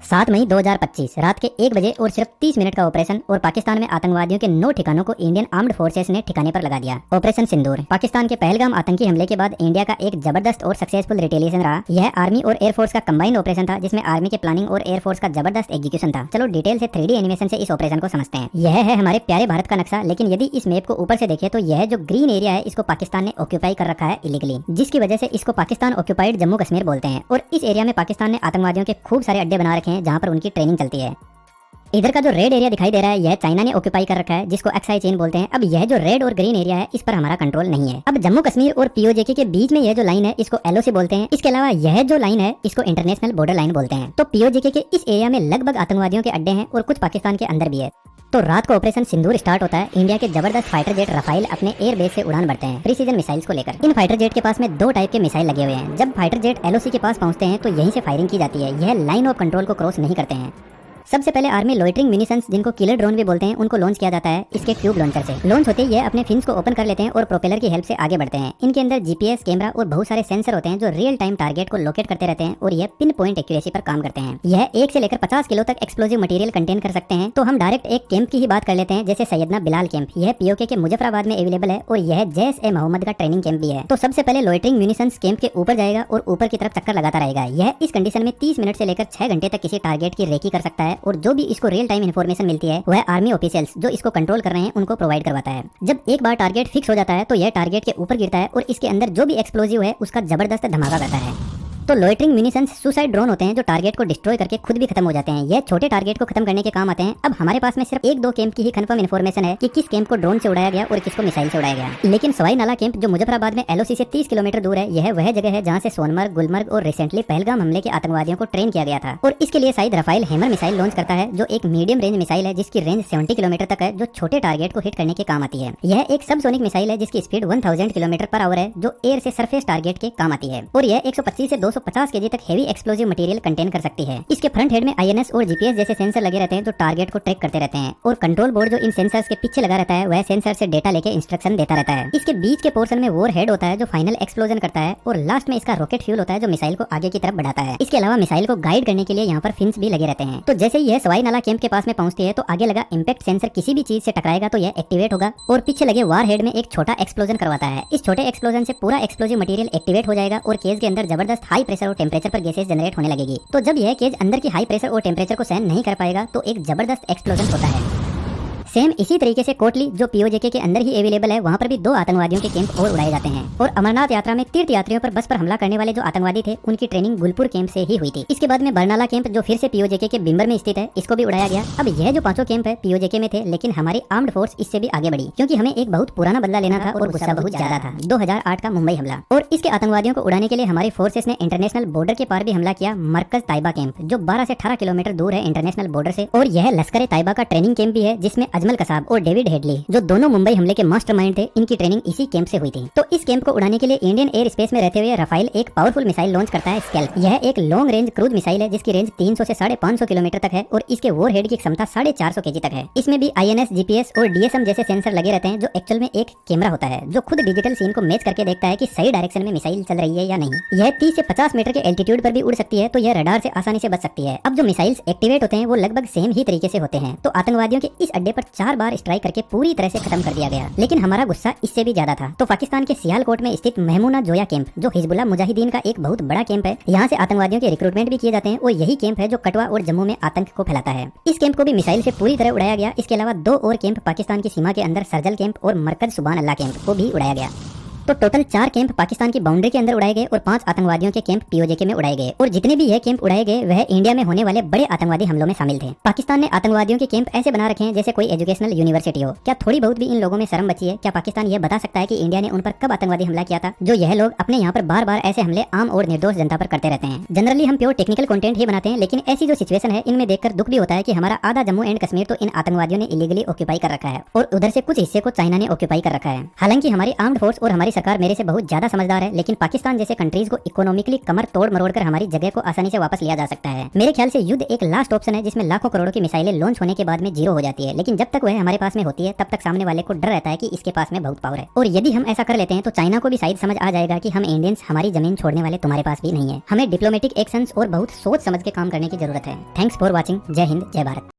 7 मई 2025 रात के 1 बजे और सिर्फ 30 मिनट का ऑपरेशन और पाकिस्तान में आतंकवादियों के 9 ठिकानों को इंडियन आर्म्ड फोर्सेस ने ठिकाने पर लगा दिया। ऑपरेशन सिंदूर पाकिस्तान के पहलगाम आतंकी हमले के बाद इंडिया का एक जबरदस्त और सक्सेसफुल रिटेलिएशन रहा। यह आर्मी और एयरफोर्स का कंबाइंड ऑपरेशन था जिसमें आर्मी के प्लानिंग और एयरफोर्स का जबरदस्त एग्जीक्यूशन था। चलो डिटेल से 3D एनिमेशन से इस ऑपरेशन को समझते हैं। यह है हमारे प्यारे भारत का नक्शा, लेकिन यदि इस मैप को ऊपर से देखें तो यह जो ग्रीन एरिया है इसको पाकिस्तान ने ऑक्यूपाई कर रखा है इलीगली, जिसकी वजह से इसको पाकिस्तान ऑक्यूपाइड जम्मू कश्मीर बोलते हैं। और इस एरिया में पाकिस्तान ने आतंकवादियों के खूब सारे अड्डे बना रखे हैं जहां पर उनकी ट्रेनिंग चलती है। इधर का जो रेड एरिया दिखाई दे रहा है यह चाइना ने ऑक्यूपाई कर रखा है, जिसको एक्साई चेन बोलते हैं। अब यह जो रेड और ग्रीन एरिया है इस पर हमारा कंट्रोल नहीं है। अब जम्मू कश्मीर और पीओजेके के बीच में यह जो लाइन है इसको एलओसी बोलते हैं। इसके अलावा यह जो लाइन है इसको इंटरनेशनल बॉर्डर लाइन बोलते हैं। तो पीओजेके के इस एरिया में लगभग आतंकवादियों के अड्डे हैं और कुछ पाकिस्तान के अंदर भी है। तो रात को ऑपरेशन सिंदूर स्टार्ट होता है। इंडिया के जबरदस्त फाइटर जेट रफाइल अपने एयर बेस से उड़ान भरते हैं प्रीसीजन मिसाइल्स को लेकर। इन फाइटर जेट के पास में 2 टाइप के मिसाइल लगे हुए हैं। जब फाइटर जेट एलओसी के पास पहुंचते हैं तो यहीं से फायरिंग की जाती है। यह लाइन ऑफ कंट्रोल को क्रॉस नहीं करते हैं। सबसे पहले आर्मी लॉइटरिंग म्यूनिशंस, जिनको किलर ड्रोन भी बोलते हैं, उनको लॉन्च किया जाता है इसके ट्यूब लॉन्चर से। लॉन्च होते ही ये अपने फिन्स को ओपन कर लेते हैं और प्रोपेलर की हेल्प से आगे बढ़ते हैं। इनके अंदर जीपीएस कैमरा और बहुत सारे सेंसर होते हैं जो रियल टाइम टारगेट को लोकेट करते रहते हैं और यह पिन पॉइंट एक्यूरेसी पर काम करते हैं। यह 1 से लेकर 50 किलो तक एक्सप्लोजिव मटेरियल कंटेन कर सकते हैं। तो हम डायरेक्ट एक कैंप की ही बात कर लेते हैं, जैसे सैयदना बिलाल कैंप। यह पीओके के मुजफ्फराबाद में अवेलेबल है और यह जैश-ए-मोहम्मद का ट्रेनिंग कैंप भी है। तो सबसे पहले लॉइटरिंग म्यूनिशंस कैंप के ऊपर जाएगा और ऊपर की तरफ चक्कर लगाता रहेगा। यह इस कंडीशन में 30 मिनट से लेकर 6 घंटे तक किसी टारगेट की रेकी कर सकता है और जो भी इसको रियल टाइम इन्फॉर्मेशन मिलती है वह आर्मी ऑफिशियल्स जो इसको कंट्रोल कर रहे हैं उनको प्रोवाइड करवाता है। जब एक बार टारगेट फिक्स हो जाता है तो यह टारगेट के ऊपर गिरता है और इसके अंदर जो भी एक्सप्लोजिव है उसका जबरदस्त धमाका करता है। तो लॉइटरिंग म्यूनिशंस सुसाइड ड्रोन होते हैं जो टारगेट को डिस्ट्रॉय करके खुद भी खत्म हो जाते हैं। यह छोटे टारगेट को खत्म करने के काम आते हैं। अब हमारे पास में सिर्फ 1-2 कैंप की ही कंफर्म इन्फॉर्मेशन है कि किस कैंप को ड्रोन से उड़ाया गया और किसको मिसाइल से उड़ाया गया। लेकिन सवाई नाला कैंप जो मुजफ्फराबाद में एलओसी से 30 किलोमीटर दूर है, यह वह जगह है जहां से सोनमर्ग, गुलमर्ग और रिसेंटली पहलगाम हमले के आतंकवादियों को ट्रेन किया गया था। और इसके लिए शायद रफाइल हैमर मिसाइल लॉन्च करता है जो एक मीडियम रेंज मिसाइल है जिसकी रेंज 70 किलोमीटर तक है, जो छोटे टारगेट को हिट करने के काम आती है। यह एक सबसोनिक मिसाइल है जिसकी स्पीड 1000 किलोमीटर पर आवर है, जो एयर से सरफेस टारगेट के काम आती है। और यह 125 से 250 केजी तक हेवी एक्सप्लोजिव मटेरियल कंटेन कर सकती है। इसके फ्रंट हेड में आईएनएस और जीपीएस जैसे सेंसर लगे रहते हैं जो टारगेट को ट्रैक करते रहते हैं। और कंट्रोल बोर्ड जो इन सेंसर्स के पीछे लगा रहता है वह सेंसर से डेटा लेके इंस्ट्रक्शन देता रहता है। इसके बीच के पोर्शन में वॉर हेड होता है जो फाइनल एक्सप्लोजन करता है और लास्ट में इसका रॉकेट फ्यूल होता है जो मिसाइल को आगे की तरफ बढ़ाता है। इसके अलावा मिसाइल को गाइड करने के लिए यहाँ पर फिन्स भी लगे रहते हैं। तो जैसे ही यह सवाई नाला कैंप के पास में पहुंचती है तो आगे लगा इम्पैक्ट सेंसर किसी भी चीज से टकराएगा तो यह एक्टिवेट होगा और पीछे लगे वार हेड में एक छोटा एक्सप्लोजन करवाता है। इस छोटे एक्सप्लोजन से पूरा एक्सप्लोजिव मटेरियल एक्टिवेट हो जाएगा और केज के अंदर जबरदस्त हाई प्रेशर और टेम्परेचर पर गैसेस जनरेट होने लगेगी। तो जब यह केज अंदर की हाई प्रेशर और टेम्परेचर को सहन नहीं कर पाएगा तो एक जबरदस्त एक्सप्लोजन होता है। सेम इसी तरीके से कोटली जो पीओजेके के अंदर ही अवेलेबल है, वहाँ पर भी 2 आतंकवादियों के कैंप और उड़ाए जाते हैं। और अमरनाथ यात्रा में तीर्थ यात्रियों पर बस पर हमला करने वाले जो आतंकवादी थे उनकी ट्रेनिंग गुलपुर कैंप से ही हुई थी। इसके बाद में बरनाला कैंप जो फिर से पीओजेके के बिम्बर में स्थित है, इसको भी उड़ाया गया। अब यह जो 5 कैंप है पीओजेके में थे, लेकिन हमारी आर्म्ड फोर्स इससे भी आगे बढ़ी क्योंकि हमें एक बहुत पुराना बदला लेना था और गुस्सा बहुत ज्यादा था। 2008 का मुंबई हमला और इसके आतंकवादियों को उड़ाने के लिए हमारी फोर्सेस ने इंटरनेशनल बॉर्डर के पार भी हमला किया। मरकज ताइबा कैंप जो 12 से 18 किलोमीटर दूर है इंटरनेशनल बॉर्डर से, और यह लश्कर ताइबा का ट्रेनिंग कैंप भी है जिसमें अजमल कसाब और डेविड हेडली जो दोनों मुंबई हमले के मास्टरमाइंड थे, इनकी ट्रेनिंग इसी कैंप से हुई थी। तो इस कैंप को उड़ाने के लिए इंडियन एयर स्पेस में रहते हुए रफाइल एक पावरफुल मिसाइल लॉन्च करता है, स्कैल्प। यह एक लॉन्ग रेंज क्रूज मिसाइल है जिसकी रेंज 300 से 550 किलोमीटर तक है और इसके वॉर हेड की क्षमता 450 केजी तक है। इसमें भी आईएनएस, जीपीएस और डीएसएम जैसे सेंसर लगे रहते हैं जो एक्चुअल में एक कैमरा होता है जो खुद डिजिटल सीन को मैच करके देखता है कि सही डायरेक्शन में मिसाइल चल रही है या नहीं। यह 30 से 50 मीटर के एल्टीट्यूड पर भी उड़ सकती है, तो यह रडार से आसानी से बच सकती है। अब जो मिसाइल्स एक्टिवेट होते हैं वो लगभग सेम ही तरीके से होते हैं। तो आतंकवादियों के इस अड्डे पर 4 बार स्ट्राइक करके पूरी तरह से खत्म कर दिया गया, लेकिन हमारा गुस्सा इससे भी ज्यादा था। तो पाकिस्तान के सियालकोट में स्थित महमूना जोया कैंप जो हिजबुल्लाह मुजाहिदीन का एक बहुत बड़ा कैंप है, यहाँ से आतंकवादियों के रिक्रूटमेंट भी किए जाते हैं और यही कैंप है जो कटवा और जम्मू में आतंक को फैलाता है। इस कैंप को भी मिसाइल से पूरी तरह उड़ाया गया। इसके अलावा 2 और कैंप पाकिस्तान की सीमा के अंदर सरजल कैंप और मरकज सुबान अल्लाह कैंप को भी उड़ाया गया। तो टोटल 4 कैंप पाकिस्तान की बाउंड्री के अंदर उड़ाए गए और 5 आतंकवादियों के कैंप पीओजेके में उड़ाए गए। और जितने भी यह कैंप उड़ाए गए वह इंडिया में होने वाले बड़े आतंकवादी हमलों में शामिल थे। पाकिस्तान ने आतंकवादियों के कैंप ऐसे बना रखे हैं जैसे कोई एजुकेशनल यूनिवर्सिटी हो। क्या थोड़ी बहुत भी इन लोगों में शर्म बची है? क्या पाकिस्तान यह बता सकता है कि इंडिया ने उन पर कब आतंकवादी हमला किया था, जो यह लोग अपने यहाँ पर बार बार ऐसे हमले आम और निर्दोष जनता पर करते रहते हैं। जनरली हम प्योर टेक्निकल कंटेंट ही बनाते हैं, लेकिन ऐसी जो सिचुएशन है इनमें देखकर दुख भी होता है कि हमारा आधा जम्मू एंड कश्मीर तो इन आतंकवादियों ने इलीगली ऑक्यूपाई कर रखा है और उधर से कुछ हिस्से को चाइना ने ऑक्यूपाई कर रखा है। हालांकि हमारी आर्म्ड फोर्स और हमारी सरकार मेरे से बहुत ज्यादा समझदार है, लेकिन पाकिस्तान जैसे कंट्रीज को इकोनॉमिकली कमर तोड़ मरोड़ कर हमारी जगह को आसानी से वापस लिया जा सकता है। मेरे ख्याल से युद्ध एक लास्ट ऑप्शन है जिसमें लाखों करोड़ों की मिसाइलें लॉन्च होने के बाद में जीरो हो जाती है, लेकिन जब तक वह हमारे पास में होती है तब तक सामने वाले को डर रहता है कि इसके पास में बहुत पावर है। और यदि हम ऐसा कर लेते हैं तो चाइना को भी शायद समझ आ जाएगा कि हम इंडियंस हमारी जमीन छोड़ने वाले तुम्हारे पास भी नहीं है। हमें डिप्लोमेटिक एक्शंस और बहुत सोच समझ के काम करने की जरूरत है। Thanks for watching. जय हिंद, जय भारत।